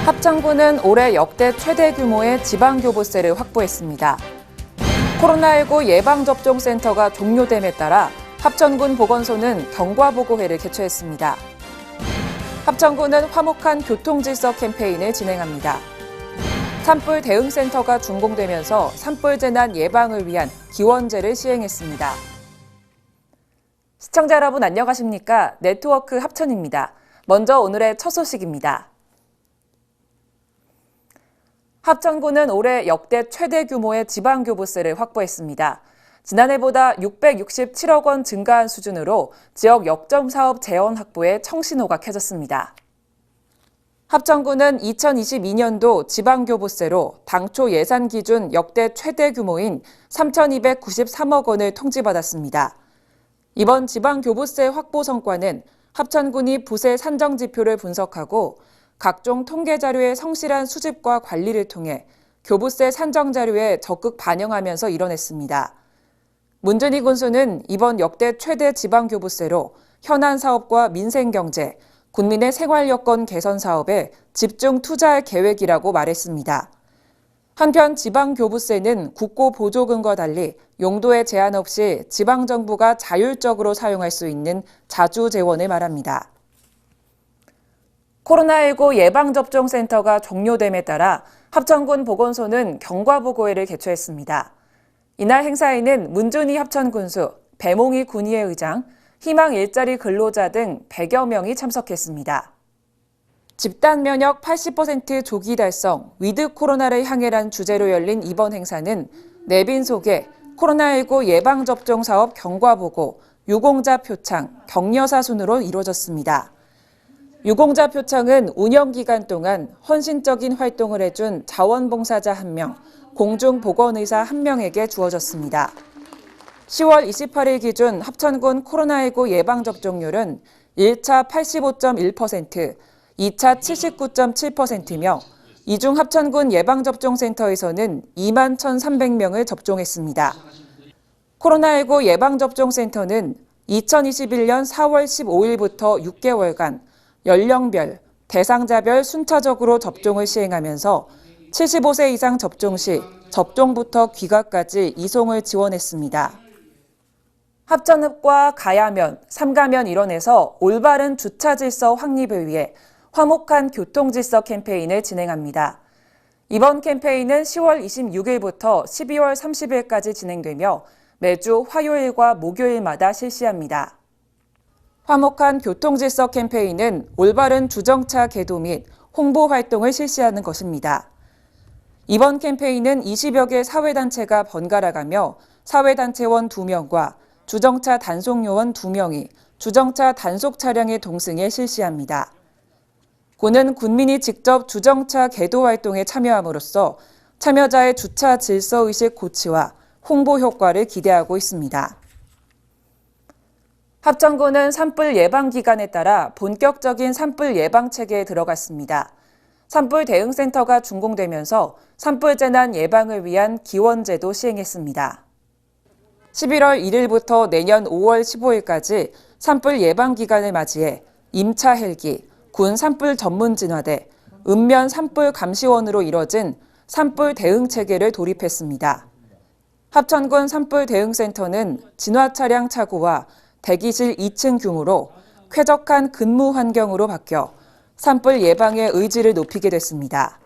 합천군은 올해 역대 최대 규모의 지방교부세를 확보했습니다. 코로나19 예방접종센터가 종료됨에 따라 합천군 보건소는 경과보고회를 개최했습니다. 합천군은 화목한 교통질서 캠페인을 진행합니다. 산불 대응센터가 준공되면서 산불 재난 예방을 위한 기원제를 시행했습니다. 시청자 여러분 안녕하십니까? 네트워크 합천입니다. 먼저 오늘의 첫 소식입니다. 합천군은 올해 역대 최대 규모의 지방교부세를 확보했습니다. 지난해보다 667억 원 증가한 수준으로 지역 역점사업 재원 확보에 청신호가 켜졌습니다. 합천군은 2022년도 지방교부세로 당초 예산 기준 역대 최대 규모인 3,293억 원을 통지받았습니다. 이번 지방교부세 확보 성과는 합천군이 부세 산정 지표를 분석하고 각종 통계 자료의 성실한 수집과 관리를 통해 교부세 산정 자료에 적극 반영하면서 이뤄냈습니다. 문준희 군수는 이번 역대 최대 지방교부세로 현안 사업과 민생경제, 군민의 생활 여건 개선 사업에 집중 투자할 계획이라고 말했습니다. 한편 지방교부세는 국고보조금과 달리 용도에 제한 없이 지방정부가 자율적으로 사용할 수 있는 자주 재원을 말합니다. 코로나19 예방접종센터가 종료됨에 따라 합천군 보건소는 경과보고회를 개최했습니다. 이날 행사에는 문준희 합천군수, 배몽희 군의회 의장, 희망 일자리 근로자 등 100여 명이 참석했습니다. 집단 면역 80% 조기 달성, 위드 코로나를 향해란 주제로 열린 이번 행사는 내빈 소개, 코로나19 예방접종 사업 경과보고, 유공자 표창, 격려사 순으로 이루어졌습니다. 유공자 표창은 운영 기간 동안 헌신적인 활동을 해준 자원봉사자 1명, 공중보건의사 1명에게 주어졌습니다. 10월 28일 기준 합천군 코로나19 예방접종률은 1차 85.1%, 2차 79.7%며 이중 합천군 예방접종센터에서는 2만 1,300명을 접종했습니다. 코로나19 예방접종센터는 2021년 4월 15일부터 6개월간 연령별, 대상자별 순차적으로 접종을 시행하면서 75세 이상 접종 시 접종부터 귀가까지 이송을 지원했습니다. 합천읍과 가야면, 삼가면 일원에서 올바른 주차 질서 확립을 위해 화목한 교통질서 캠페인을 진행합니다. 이번 캠페인은 10월 26일부터 12월 30일까지 진행되며 매주 화요일과 목요일마다 실시합니다. 화목한 교통질서 캠페인은 올바른 주정차 계도 및 홍보 활동을 실시하는 것입니다. 이번 캠페인은 20여 개 사회단체가 번갈아가며 사회단체원 2명과 주정차 단속요원 2명이 주정차 단속 차량의 동승에 실시합니다. 군은 군민이 직접 주정차 계도 활동에 참여함으로써 참여자의 주차 질서의식 고취와 홍보 효과를 기대하고 있습니다. 합천군은 산불 예방 기간에 따라 본격적인 산불 예방 체계에 들어갔습니다. 산불 대응센터가 준공되면서 산불 재난 예방을 위한 기원제도 시행했습니다. 11월 1일부터 내년 5월 15일까지 산불 예방 기간을 맞이해 임차 헬기, 군 산불 전문 진화대, 읍면 산불 감시원으로 이뤄진 산불 대응 체계를 도입했습니다. 합천군 산불 대응센터는 진화 차량 차고와 대기실 2층 규모로 쾌적한 근무 환경으로 바뀌어 산불 예방의 의지를 높이게 됐습니다.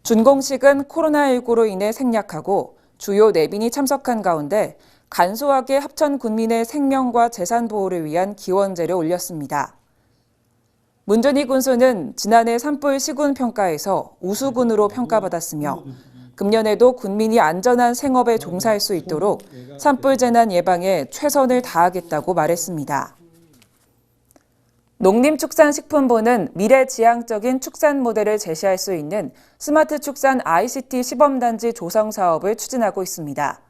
준공식은 코로나19로 인해 생략하고 주요 내빈이 참석한 가운데 간소하게 합천 군민의 생명과 재산 보호를 위한 기원제를 올렸습니다. 문준희 군수는 지난해 산불 시군 평가에서 우수군으로 평가받았으며 금년에도 군민이 안전한 생업에 종사할 수 있도록 산불 재난 예방에 최선을 다하겠다고 말했습니다. 농림축산식품부는 미래지향적인 축산 모델을 제시할 수 있는 스마트 축산 ICT 시범단지 조성 사업을 추진하고 있습니다.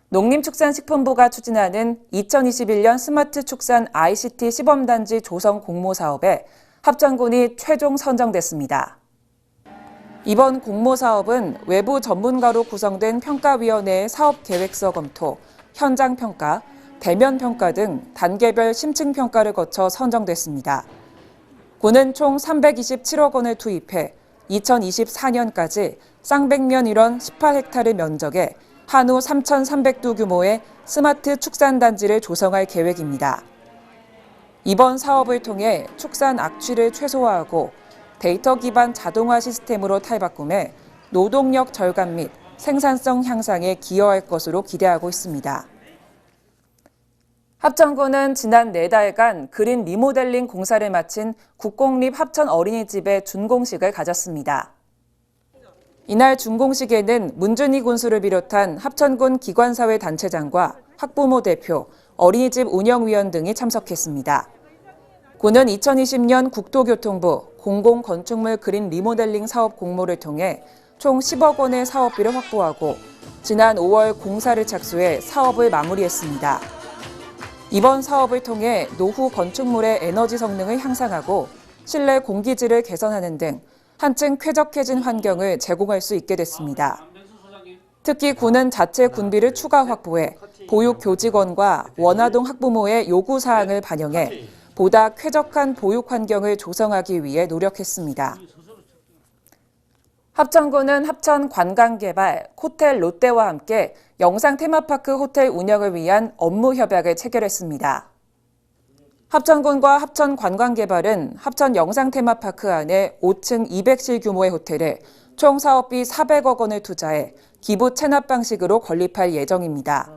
농림축산식품부가 추진하는 2021년 스마트 축산 ICT 시범단지 조성 공모 사업에 합천군이 최종 선정됐습니다. 이번 공모 사업은 외부 전문가로 구성된 평가위원회의 사업 계획서 검토, 현장 평가, 대면 평가 등 단계별 심층 평가를 거쳐 선정됐습니다. 군은 총 327억 원을 투입해 2024년까지 쌍백면 일원 18헥타르 면적에 한우 3,300두 규모의 스마트 축산단지를 조성할 계획입니다. 이번 사업을 통해 축산 악취를 최소화하고 데이터 기반 자동화 시스템으로 탈바꿈해 노동력 절감 및 생산성 향상에 기여할 것으로 기대하고 있습니다. 합천군은 지난 4달간 그린 리모델링 공사를 마친 국공립 합천 어린이집의 준공식을 가졌습니다. 이날 준공식에는 문준희 군수를 비롯한 합천군 기관사회 단체장과 학부모 대표, 어린이집 운영위원 등이 참석했습니다. 군은 2020년 국토교통부 공공건축물 그린 리모델링 사업 공모를 통해 총 10억 원의 사업비를 확보하고 지난 5월 공사를 착수해 사업을 마무리했습니다. 이번 사업을 통해 노후 건축물의 에너지 성능을 향상하고 실내 공기질을 개선하는 등 한층 쾌적해진 환경을 제공할 수 있게 됐습니다. 특히 군은 자체 군비를 추가 확보해 보육 교직원과 원아동 학부모의 요구사항을 반영해 보다 쾌적한 보육 환경을 조성하기 위해 노력했습니다. 합천군은 합천 관광개발, 호텔 롯데와 함께 영상 테마파크 호텔 운영을 위한 업무 협약을 체결했습니다. 합천군과 합천 관광개발은 합천 영상 테마파크 안에 5층 200실 규모의 호텔에 총 사업비 400억 원을 투자해 기부 체납 방식으로 건립할 예정입니다.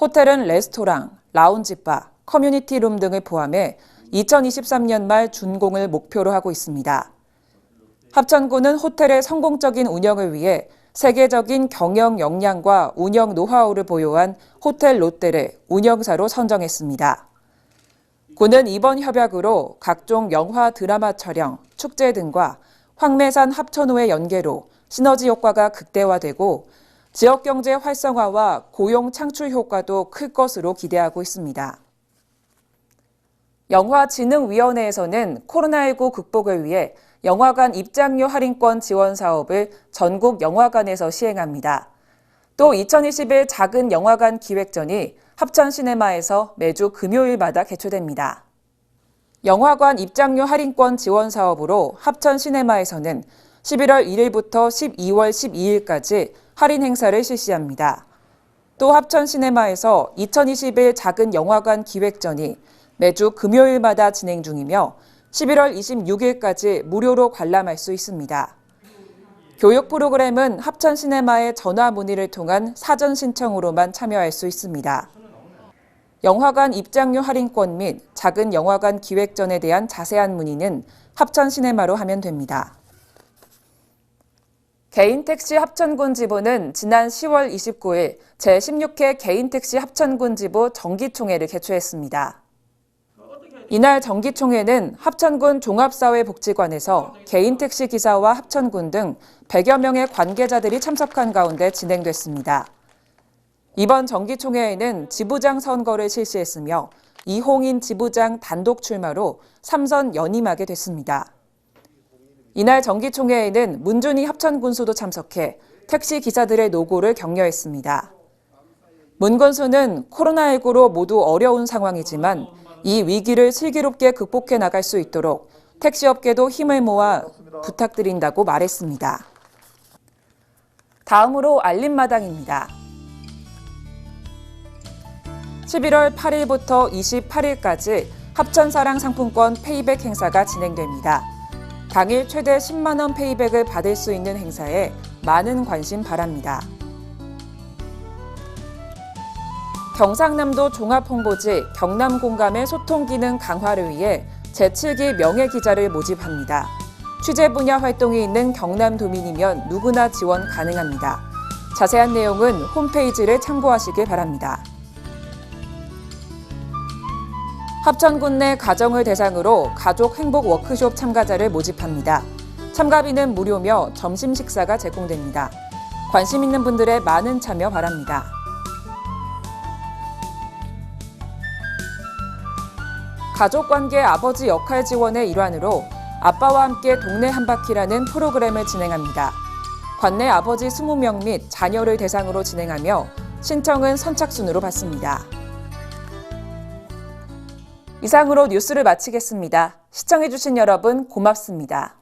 호텔은 레스토랑, 라운지바, 커뮤니티룸 등을 포함해 2023년 말 준공을 목표로 하고 있습니다. 합천군은 호텔의 성공적인 운영을 위해 세계적인 경영 역량과 운영 노하우를 보유한 호텔 롯데를 운영사로 선정했습니다. 군은 이번 협약으로 각종 영화 드라마 촬영, 축제 등과 황매산 합천호의 연계로 시너지 효과가 극대화되고 지역경제 활성화와 고용 창출 효과도 클 것으로 기대하고 있습니다. 영화진흥위원회에서는 코로나19 극복을 위해 영화관 입장료 할인권 지원 사업을 전국 영화관에서 시행합니다. 또 2021 작은 영화관 기획전이 합천시네마에서 매주 금요일마다 개최됩니다. 영화관 입장료 할인권 지원 사업으로 합천시네마에서는 11월 1일부터 12월 12일까지 할인 행사를 실시합니다. 또 합천시네마에서 2021 작은 영화관 기획전이 매주 금요일마다 진행 중이며 11월 26일까지 무료로 관람할 수 있습니다. 교육 프로그램은 합천시네마의 전화 문의를 통한 사전 신청으로만 참여할 수 있습니다. 영화관 입장료 할인권 및 작은 영화관 기획전에 대한 자세한 문의는 합천시네마로 하면 됩니다. 개인택시 합천군 지부는 지난 10월 29일 제16회 개인택시 합천군 지부 정기총회를 개최했습니다. 이날 정기총회는 합천군 종합사회복지관에서 개인택시 기사와 합천군 등 100여 명의 관계자들이 참석한 가운데 진행됐습니다. 이번 정기총회에는 지부장 선거를 실시했으며 이홍인 지부장 단독 출마로 3선 연임하게 됐습니다. 이날 정기총회에는 문준희 합천군수도 참석해 택시 기사들의 노고를 격려했습니다. 문 군수는 코로나19로 모두 어려운 상황이지만 이 위기를 슬기롭게 극복해 나갈 수 있도록 택시업계도 힘을 모아 부탁드린다고 말했습니다. 다음으로 알림마당입니다. 11월 8일부터 28일까지 합천사랑 상품권 페이백 행사가 진행됩니다. 당일 최대 10만 원 페이백을 받을 수 있는 행사에 많은 관심 바랍니다. 경상남도 종합홍보지 경남공감의 소통 기능 강화를 위해 제7기 명예기자를 모집합니다. 취재 분야 활동이 있는 경남도민이면 누구나 지원 가능합니다. 자세한 내용은 홈페이지를 참고하시길 바랍니다. 합천군 내 가정을 대상으로 가족 행복 워크숍 참가자를 모집합니다. 참가비는 무료며 점심 식사가 제공됩니다. 관심 있는 분들의 많은 참여 바랍니다. 가족관계 아버지 역할 지원의 일환으로 아빠와 함께 동네 한바퀴라는 프로그램을 진행합니다. 관내 아버지 20명 및 자녀를 대상으로 진행하며 신청은 선착순으로 받습니다. 이상으로 뉴스를 마치겠습니다. 시청해주신 여러분 고맙습니다.